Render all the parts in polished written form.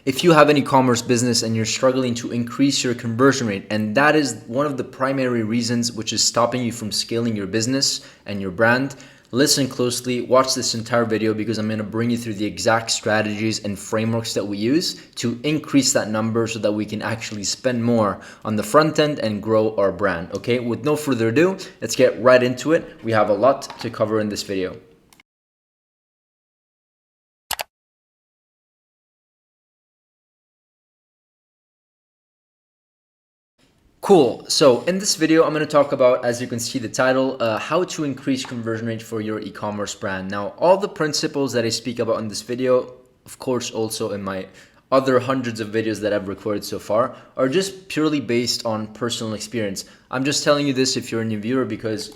If you have an e-commerce business and you're struggling to increase your conversion rate, and that is one of the primary reasons which is stopping you from scaling your business and your brand, listen closely, watch this entire video, because I'm going to bring you through the exact strategies and frameworks that we use to increase that number so that we can actually spend more on the front end and grow our brand. Okay, with no further ado, let's get right into it. We have a lot to cover in this video. Cool. So in this video, I'm going to talk about, as you can see the title, how to increase conversion rate for your e-commerce brand. Now, all the principles that I speak about in this video, of course, also in my other hundreds of videos that I've recorded so far, are just purely based on personal experience. I'm just telling you this if you're a new viewer because,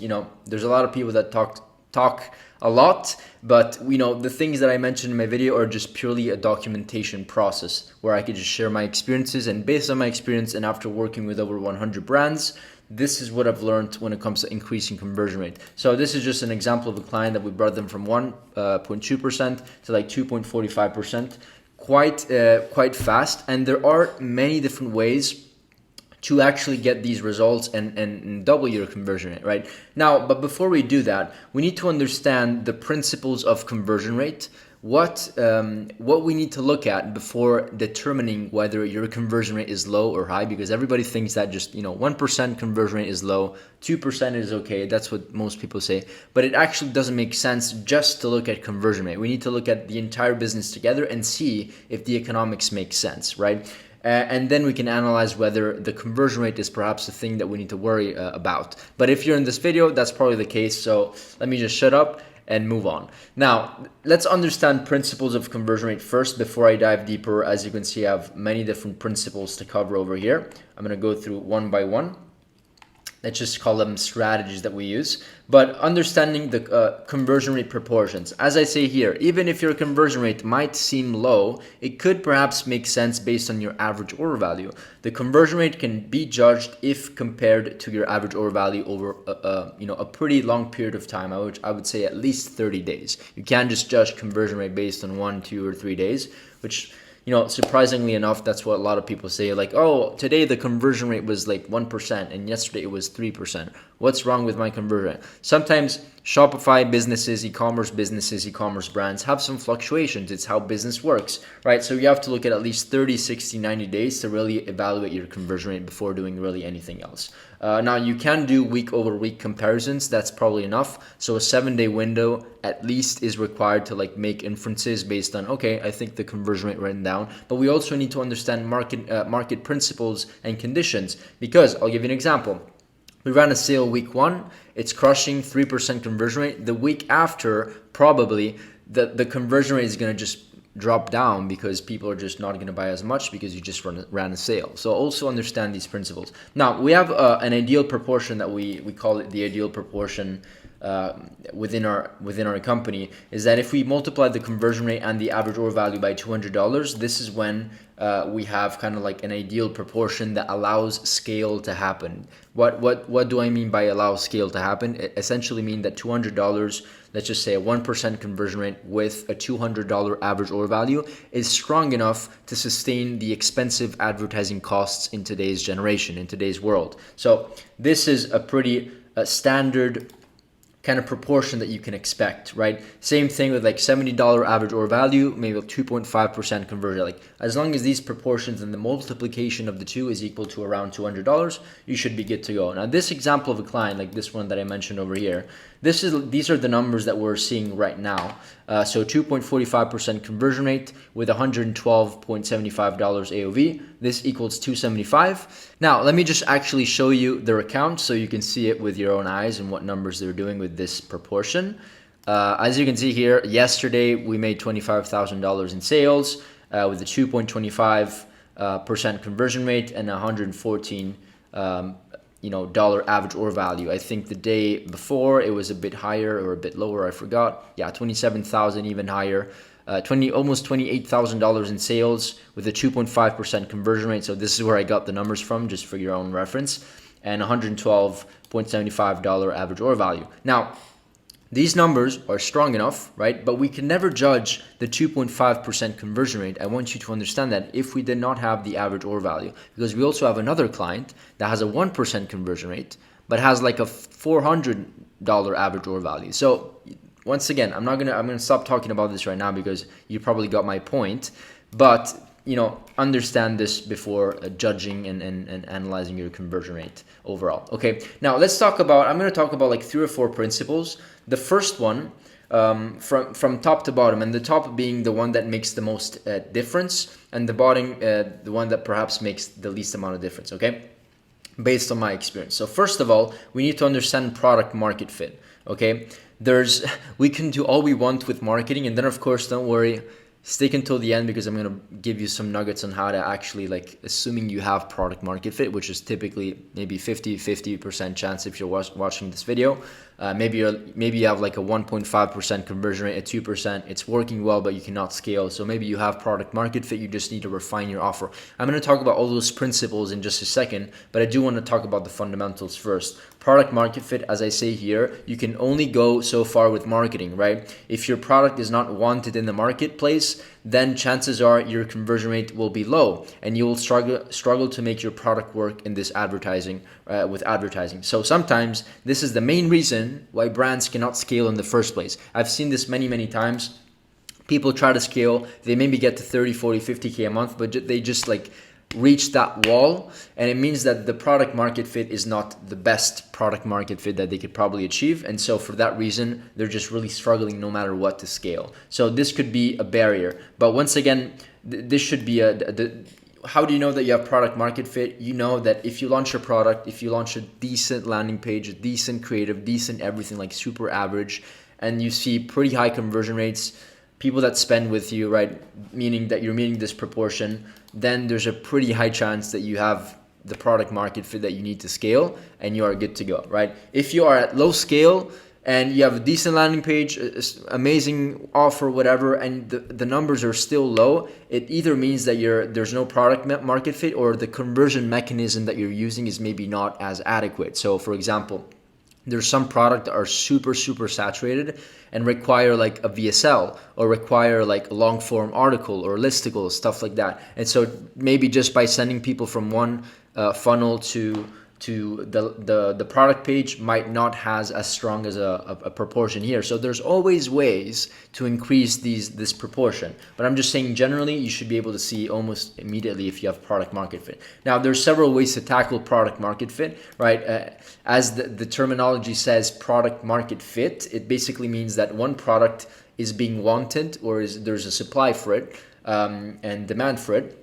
there's a lot of people that talk a lot, but the things that I mentioned in my video are just purely a documentation process where I could just share my experiences, and based on my experience and after working with over 100 brands, this is what I've learned when it comes to increasing conversion rate. So this is just an example of a client that we brought them from 1.2% to like 2.45%, quite fast. And there are many different ways to actually get these results and double your conversion rate, right? Now, but before we do that, we need to understand the principles of conversion rate, what we need to look at before determining whether your conversion rate is low or high, because everybody thinks that just 1% conversion rate is low, 2% is okay. That's what most people say, but it actually doesn't make sense just to look at conversion rate. We need to look at the entire business together and see if the economics make sense, right? And then we can analyze whether the conversion rate is perhaps the thing that we need to worry about. But if you're in this video, that's probably the case. So let me just shut up and move on. Now, let's understand principles of conversion rate first before I dive deeper. As you can see, I have many different principles to cover over here. I'm going to go through one by one. Let's just call them strategies that we use. But understanding the conversion rate proportions. As I say here, even if your conversion rate might seem low, it could perhaps make sense based on your average order value. The conversion rate can be judged if compared to your average order value over a pretty long period of time. I would say at least 30 days. You can't just judge conversion rate based on 1, 2, or 3 days, which surprisingly enough, that's what a lot of people say, like, oh, today the conversion rate was like 1% and yesterday it was 3%. What's wrong with my conversion rate? Sometimes Shopify businesses, e-commerce businesses, e-commerce brands have some fluctuations. It's how business works, right? So you have to look at least 30, 60, 90 days to really evaluate your conversion rate before doing really anything else. Now, you can do week over week comparisons. That's probably enough. So a 7-day window at least is required to make inferences based on, okay, I think the conversion rate went down. But we also need to understand market principles and conditions, because I'll give you an example. We ran a sale week 1, it's crushing 3% conversion rate. The week after, probably the conversion rate is going to just drop down because people are just not going to buy as much because you just ran a sale. So also understand these principles. Now, we have an ideal proportion that we call it the ideal proportion within our company, is that if we multiply the conversion rate and the average order value by $200, this is when we have kind of like an ideal proportion that allows scale to happen. What do I mean by allow scale to happen? It essentially means that $200, let's just say a 1% conversion rate with a $200 average order value, is strong enough to sustain the expensive advertising costs in today's generation, in today's world. So this is a pretty standard kind of proportion that you can expect, right? Same thing with like $70 average order value, maybe 2.5% conversion. Like, as long as these proportions and the multiplication of the two is equal to around $200, you should be good to go. Now, this example of a client like this one that I mentioned over here, these are the numbers that we're seeing right now. So 2.45% conversion rate with $112.75 AOV. This equals $275. Now, let me just actually show you their account so you can see it with your own eyes and what numbers they're doing with this proportion. As you can see here, yesterday we made $25,000 in sales with a 2.25% conversion rate and 114 dollar average order value. I think the day before it was a bit higher or a bit lower, I forgot. Yeah, 27,000, even higher. Almost $28,000 in sales with a 2.5% conversion rate. So this is where I got the numbers from, just for your own reference, and $112.75 average order value. Now, These numbers are strong enough, right? But we can never judge the 2.5% conversion rate. I want you to understand that if we did not have the average order value, because we also have another client that has a 1% conversion rate, but has like a $400 average order value. So once again, I'm gonna stop talking about this right now because you probably got my point. But understand this before judging and analyzing your conversion rate overall. Okay, now I'm going to talk about like 3 or 4 principles. The first one, from top to bottom, and the top being the one that makes the most difference, and the bottom, the one that perhaps makes the least amount of difference, okay? Based on my experience. So first of all, we need to understand product market fit, okay? We can do all we want with marketing, and then of course, don't worry, stick until the end because I'm going to give you some nuggets on how to actually, like, assuming you have product market fit, which is typically maybe 50% chance if you're watching this video. Maybe you have like a 1.5% conversion rate, at 2%. It's working well, but you cannot scale. So maybe you have product market fit. You just need to refine your offer. I'm going to talk about all those principles in just a second, but I do want to talk about the fundamentals first. Product market fit, as I say here, you can only go so far with marketing, right? If your product is not wanted in the marketplace, then chances are your conversion rate will be low, and you will struggle to make your product work in this with advertising. So sometimes this is the main reason why brands cannot scale in the first place. I've seen this many times. People try to scale, they maybe get to 30, 40, 50K a month, but they just like reach that wall, and it means that the product market fit is not the best product market fit that they could probably achieve, and so for that reason they're just really struggling no matter what to scale. So this could be a barrier, but once again, this should be how do you know that you have product market fit? You know that if you launch a product, if you launch a decent landing page, a decent creative, decent everything, like super average, and you see pretty high conversion rates, people that spend with you, right, meaning that you're meeting this proportion, then there's a pretty high chance that you have the product market fit that you need to scale, and you are good to go, right? If you are at low scale and you have a decent landing page, amazing offer, whatever, and the numbers are still low, it either means that there's no product market fit, or the conversion mechanism that you're using is maybe not as adequate. So for example, there's some product that are super saturated and require like a VSL, or require like a long form article or listicle, stuff like that. And so maybe just by sending people from one funnel to the product page might not has as strong as a proportion here. So there's always ways to increase this proportion, but I'm just saying generally you should be able to see almost immediately if you have product market fit. Now there's several ways to tackle product market fit, right? As the terminology says, product market fit, it basically means that one product is being wanted, or there's a supply for it and demand for it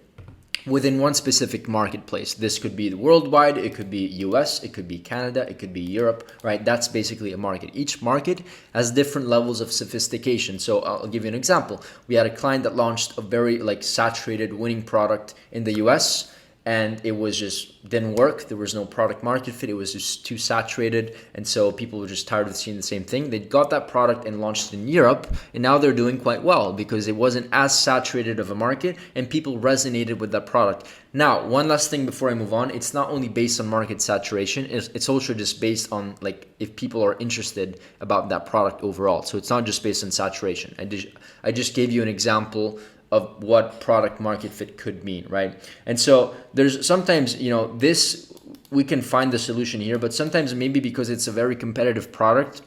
within one specific marketplace. This could be worldwide, it could be US, it could be Canada, it could be Europe, right? That's basically a market. Each market has different levels of sophistication. So I'll give you an example. We had a client that launched a very like saturated winning product in the US, and it was just didn't work. There was no product market fit. It was just too saturated, and so people were just tired of seeing the same thing. They got that product and launched it in Europe, and now they're doing quite well because it wasn't as saturated of a market and people resonated with that product. Now, one last thing before I move on, it's not only based on market saturation, it's also just based on like if people are interested about that product overall. So it's not just based on saturation. I just gave you an example of what product market fit could mean, right? And so there's sometimes, this, we can find the solution here, but sometimes maybe because it's a very competitive product,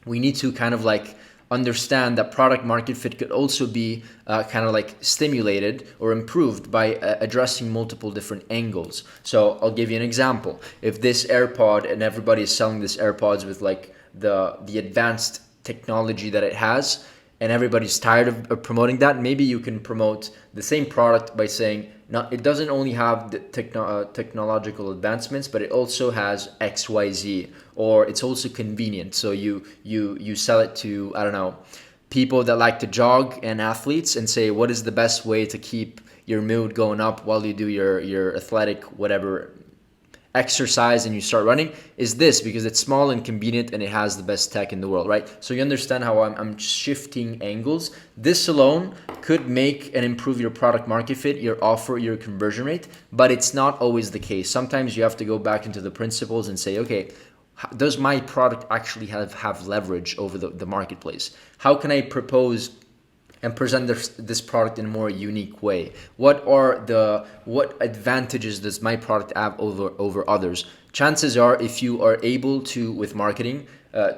we need to kind of like understand that product market fit could also be kind of like stimulated or improved by addressing multiple different angles. So I'll give you an example. If this AirPod, and everybody is selling this AirPods with like the advanced technology that it has, and everybody's tired of promoting that, maybe you can promote the same product by saying, no, it doesn't only have the technological advancements, but it also has XYZ, or it's also convenient. So you sell it to, I don't know, people that like to jog and athletes, and say, what is the best way to keep your mood going up while you do your athletic whatever exercise and you start running, is this, because it's small and convenient and it has the best tech in the world, right? So you understand how I'm shifting angles. This alone could make and improve your product market fit, your offer, your conversion rate, but it's not always the case. Sometimes you have to go back into the principles and say, okay, Does my product actually have leverage over the marketplace? How can I propose and present this product in a more unique way? What advantages does my product have over others? Chances are, if you are able to, with marketing,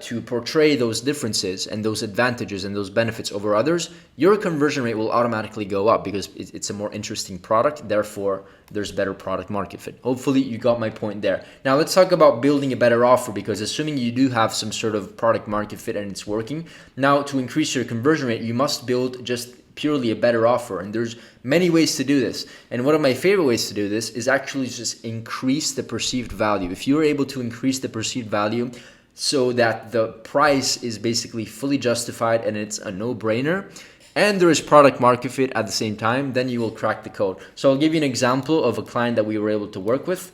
to portray those differences and those advantages and those benefits over others, your conversion rate will automatically go up because it's a more interesting product. Therefore, there's better product market fit. Hopefully, you got my point there. Now, let's talk about building a better offer, because assuming you do have some sort of product market fit and it's working, now to increase your conversion rate, you must build just purely a better offer. And there's many ways to do this. And one of my favorite ways to do this is actually just increase the perceived value. If you're able to increase the perceived value so that the price is basically fully justified and it's a no-brainer, and there is product market fit at the same time, then you will crack the code. So I'll give you an example of a client that we were able to work with,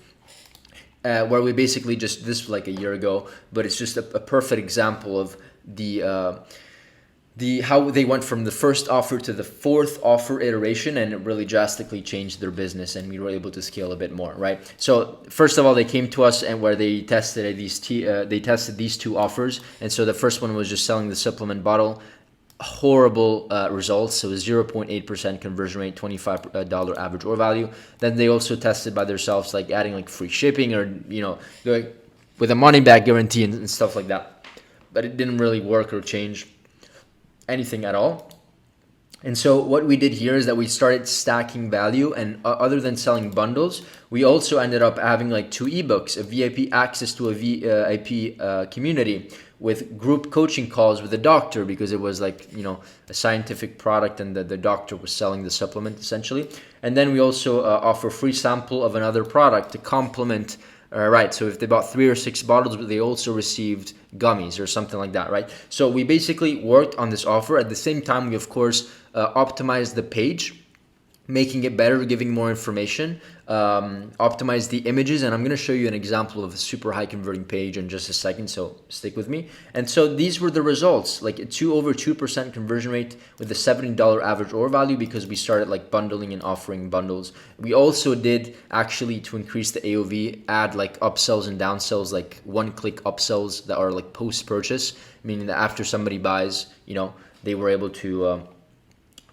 where we basically just, this was like a year ago, but it's just a perfect example of how they went from the first offer to the fourth offer iteration, and it really drastically changed their business, and we were able to scale a bit more, right? So first of all, they came to us and where they tested these two offers. And so the first one was just selling the supplement bottle. Horrible results. So 0.8% conversion rate, $25 average order value. Then they also tested by themselves, like adding like free shipping, or with a money back guarantee and stuff like that. But it didn't really work or change anything at all. And so what we did here is that we started stacking value, and other than selling bundles, we also ended up having like 2 ebooks, a VIP access to a VIP community with group coaching calls with a doctor, because it was like, a scientific product, and the doctor was selling the supplement essentially. And then we also offer free sample of another product to complement. Right, so if they bought 3 or 6 bottles, they also received gummies or something like that, right? So we basically worked on this offer. At the same time, we of course optimized the page, making it better, giving more information, optimize the images, and I'm going to show you an example of a super high converting page in just a second, so stick with me. And so these were the results, like over 2% conversion rate with a $70 average order value, because we started like bundling and offering bundles. We also did, actually, to increase the AOV, add like upsells and downsells, like one-click upsells that are like post-purchase, meaning that after somebody buys, they were able to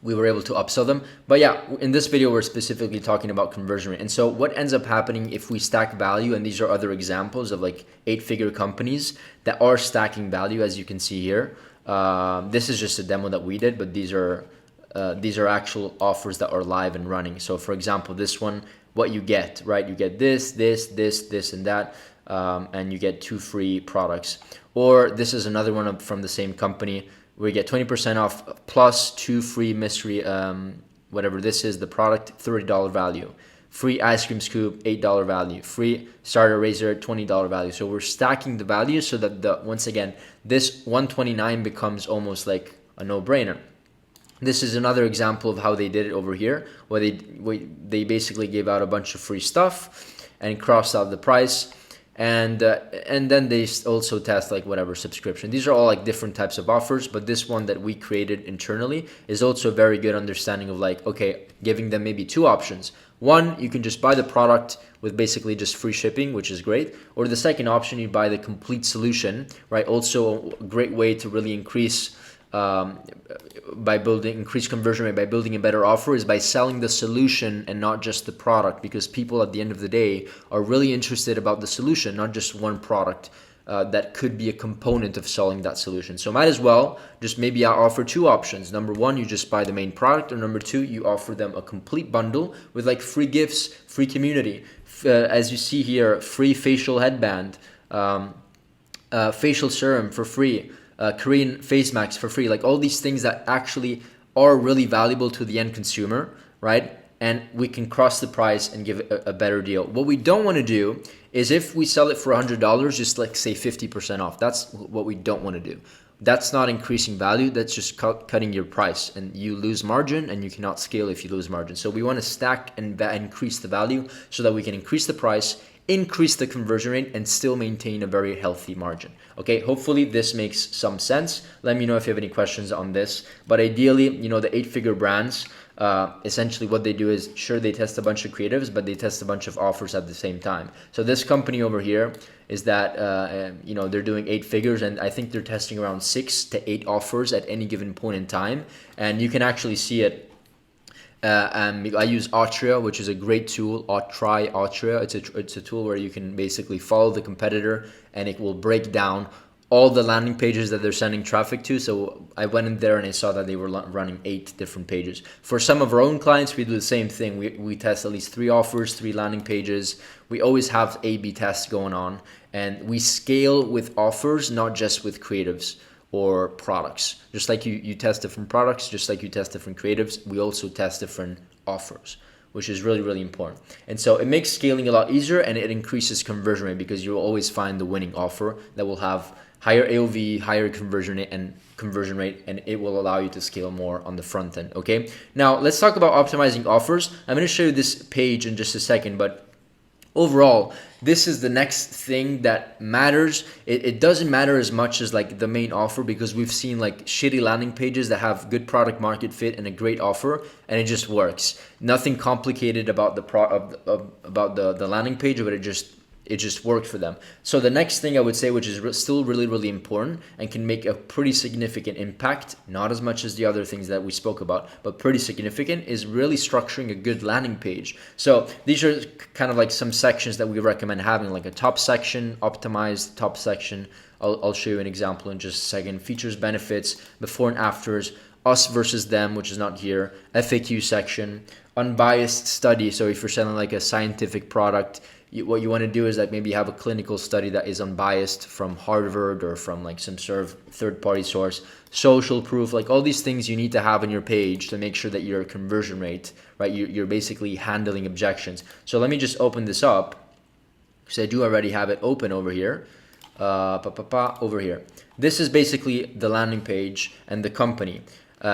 we were able to upsell them. But yeah, in this video, we're specifically talking about conversion rate. And so what ends up happening if we stack value, and these are other examples of like 8-figure companies that are stacking value, as you can see here. This is just a demo that we did, but these are actual offers that are live and running. So for example, this one, what you get, right? You get this, and that, and you get 2 free products. Or this is another one from the same company. We get 20% off plus 2 free mystery, whatever this is, the product, $30 value. Free ice cream scoop, $8 value. Free starter razor, $20 value. So we're stacking the value so that once again, this $129 becomes almost like a no-brainer. This is another example of how they did it over here, where they basically gave out a bunch of free stuff and crossed out the price. And then they also test like whatever subscription. These are all like different types of offers, but this one that we created internally is also a very good understanding of like, okay, giving them maybe 2 options. One, you can just buy the product with basically just free shipping, which is great. Or the second option, you buy the complete solution, right? Also a great way to really increase increase conversion rate by building a better offer is by selling the solution and not just the product, because people at the end of the day are really interested about the solution, not just one product that could be a component of selling that solution. So might as well just maybe I offer 2 options. Number 1, you just buy the main product, or number 2, you offer them a complete bundle with like free gifts, free community, as you see here, free facial headband, facial serum for free, Korean face masks for free, like all these things that actually are really valuable to the end consumer, right? And we can cross the price and give a better deal. What we don't want to do is, if we sell it for $100, just like say 50% off. That's what we don't want to do. That's not increasing value. That's just cutting your price, and you lose margin, and you cannot scale if you lose margin. So we want to stack and increase the value so that we can increase the price, increase the conversion rate, and still maintain a very healthy margin. Okay, hopefully this makes some sense. Let me know if you have any questions on this. But ideally, the 8-figure brands, essentially what they do is, sure, they test a bunch of creatives, but they test a bunch of offers at the same time. So this company over here is that, they're doing 8 figures, and I think they're testing around 6 to 8 offers at any given point in time. And you can actually see it. I use Atria, which is a great tool. Try Atria. It's a tool where you can basically follow the competitor, and it will break down all the landing pages that they're sending traffic to. So I went in there and I saw that they were running 8 different pages. For some of our own clients, we do the same thing. We test at least 3 offers, 3 landing pages. We always have A/B tests going on, and we scale with offers, not just with creatives or products. Just like you test different products, just like you test different creatives, we also test different offers, which is really, really important. And so it makes scaling a lot easier, and it increases conversion rate, because you'll always find the winning offer that will have higher AOV, higher conversion rate, and it will allow you to scale more on the front end. Okay, now let's talk about optimizing offers. I'm going to show you this page in just a second, but overall, this is the next thing that matters. It doesn't matter as much as like the main offer, because we've seen like shitty landing pages that have good product market fit and a great offer, and it just works. Nothing complicated about the landing page, but it just worked for them. So the next thing I would say, which is still really, really important and can make a pretty significant impact, not as much as the other things that we spoke about, but pretty significant, is really structuring a good landing page. So these are kind of like some sections that we recommend having, like a top section, optimized top section. I'll show you an example in just a second. Features, benefits, before and afters, us versus them, which is not here, FAQ section, unbiased study. So if you're selling like a scientific product, what you want to do is like maybe have a clinical study that is unbiased from Harvard or from like some sort of third-party source. Social proof, like all these things you need to have on your page to make sure that your conversion rate, right, you're basically handling objections. So let me just open this up, because I do already have it open over here. Over here. This is basically the landing page and the company,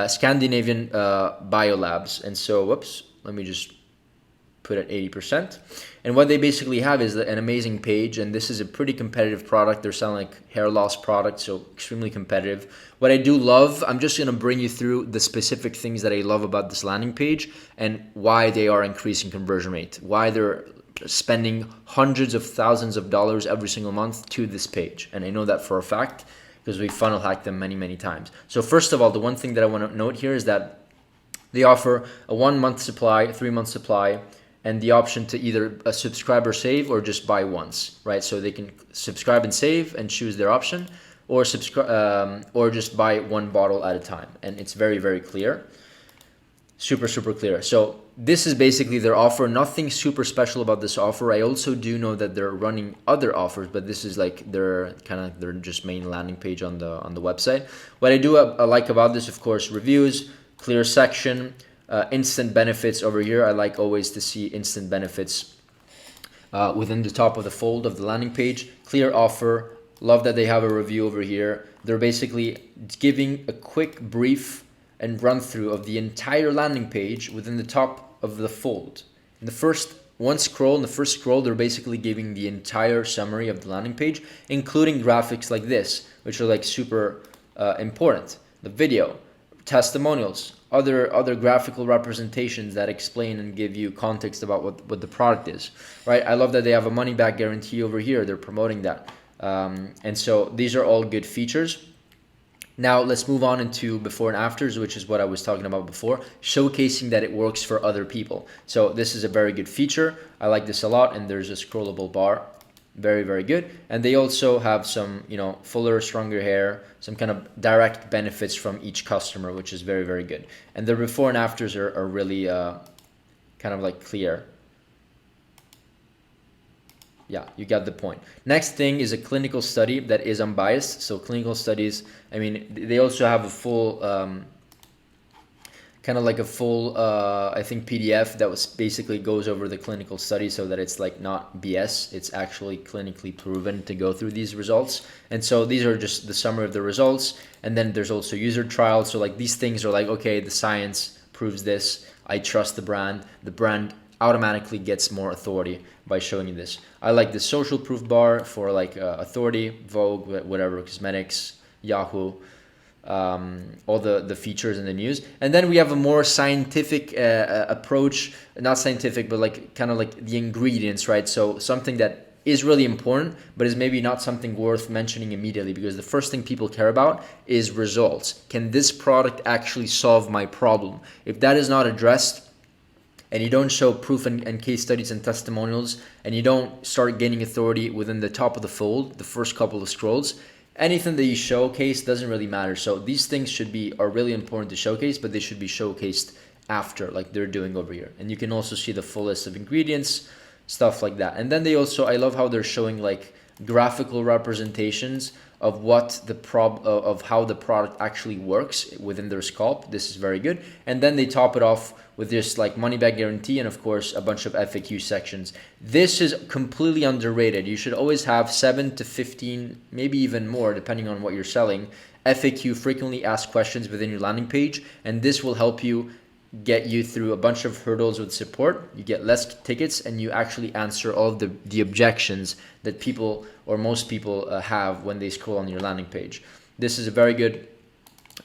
Scandinavian Biolabs. And so, whoops, let me just put at 80%. And what they basically have is an amazing page, and this is a pretty competitive product. They're selling like hair loss products, so extremely competitive. What I do love, I'm just going to bring you through the specific things that I love about this landing page and why they are increasing conversion rate, why they're spending hundreds of thousands of dollars every single month to this page. And I know that for a fact, because we funnel hacked them many, many times. So first of all, the one thing that I want to note here is that they offer a 1-month supply, 3-month supply, and the option to either subscribe or save, or just buy once, right? So they can subscribe and save and choose their option, or subscribe, or just buy 1 bottle at a time. And it's very, very clear, super, super clear. So this is basically their offer. Nothing super special about this offer. I also do know that they're running other offers, but this is like their just main landing page on the website. What I do like about this, of course, reviews, clear section. Instant benefits over here. I like always to see instant benefits within the top of the fold of the landing page. Clear offer. Love that they have a review over here. They're basically giving a quick brief and run through of the entire landing page within the top of the fold. In the first scroll, they're basically giving the entire summary of the landing page, including graphics like this, which are like super important. The video, testimonials, other graphical representations that explain and give you context about what the product is, right? I love that they have a money back guarantee over here. They're promoting that. And so these are all good features. Now let's move on into before and afters, which is what I was talking about before, showcasing that it works for other people. So this is a very good feature. I like this a lot, and there's a scrollable bar. Very, very good. And they also have some, fuller, stronger hair, some kind of direct benefits from each customer, which is very, very good. And the before and afters are really kind of like clear. Yeah, you got the point. Next thing is a clinical study that is unbiased. So clinical studies, they also have a full I think PDF that was basically goes over the clinical study, so that it's like not BS, it's actually clinically proven to go through these results. And so these are just the summary of the results. And then there's also user trials. So like these things are like, okay, the science proves this. I trust the brand. The brand automatically gets more authority by showing you this. I like the social proof bar for like authority, Vogue, whatever, cosmetics, Yahoo. all the features and the news. And then we have a more scientific approach, not scientific, but like kind of like the ingredients, right? So something that is really important, but is maybe not something worth mentioning immediately, because the first thing people care about is results. Can this product actually solve my problem? If that is not addressed, and you don't show proof and case studies and testimonials, and you don't start gaining authority within the top of the fold, the first couple of scrolls, anything that you showcase doesn't really matter. So these things are really important to showcase, but they should be showcased after, like they're doing over here. And you can also see the full list of ingredients, stuff like that. And then I love how they're showing like graphical representations of of how the product actually works within their scope. This is very good. And then they top it off with this like money back guarantee, and of course a bunch of FAQ sections. This is completely underrated. You should always have 7 to 15, maybe even more depending on what you're selling, FAQ, frequently asked questions, within your landing page, and this will help you get you through a bunch of hurdles with support. You get less tickets, and you actually answer all of the objections that people, or most people, have when they scroll on your landing page. This is a very good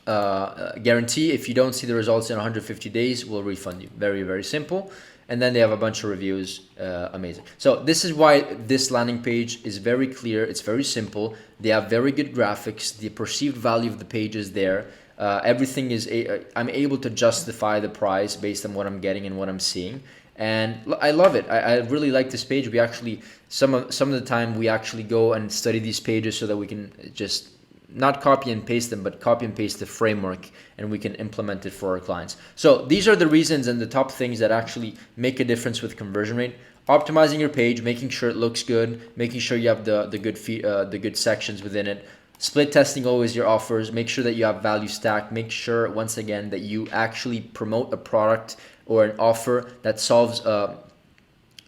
guarantee. If you don't see the results in 150 days, we'll refund you. Very, very simple. And then they have a bunch of reviews. Amazing. So this is why this landing page is very clear. It's very simple. They have very good graphics. The perceived value of the page is there. Everything is, I'm able to justify the price based on what I'm getting and what I'm seeing. And I love it. I really like this page. We actually, some of the time we actually go and study these pages so that we can just not copy and paste them, but copy and paste the framework, and we can implement it for our clients. So these are the reasons and the top things that actually make a difference with conversion rate. Optimizing your page, making sure it looks good, making sure you have the good sections within it. Split testing always your offers. Make sure that you have value stack. Make sure, once again, that you actually promote a product or an offer that solves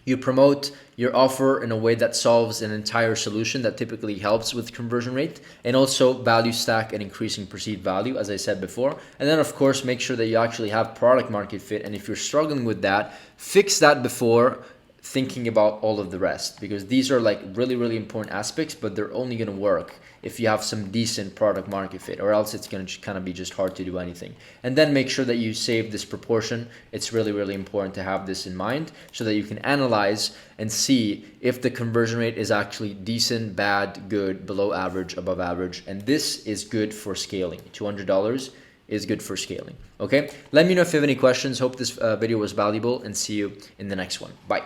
you promote your offer in a way that solves an entire solution that typically helps with conversion rate, and also value stack and increasing perceived value, as I said before. And then of course, make sure that you actually have product market fit. And if you're struggling with that, fix that before thinking about all of the rest, because these are like really, really important aspects, but they're only going to work if you have some decent product market fit, or else it's going to kind of be just hard to do anything. And then make sure that you save this proportion. It's really, really important to have this in mind so that you can analyze and see if the conversion rate is actually decent, bad, good, below average, above average. And this is good for scaling. $200 is good for scaling. Okay, let me know if you have any questions. Hope this video was valuable, and see you in the next one. Bye.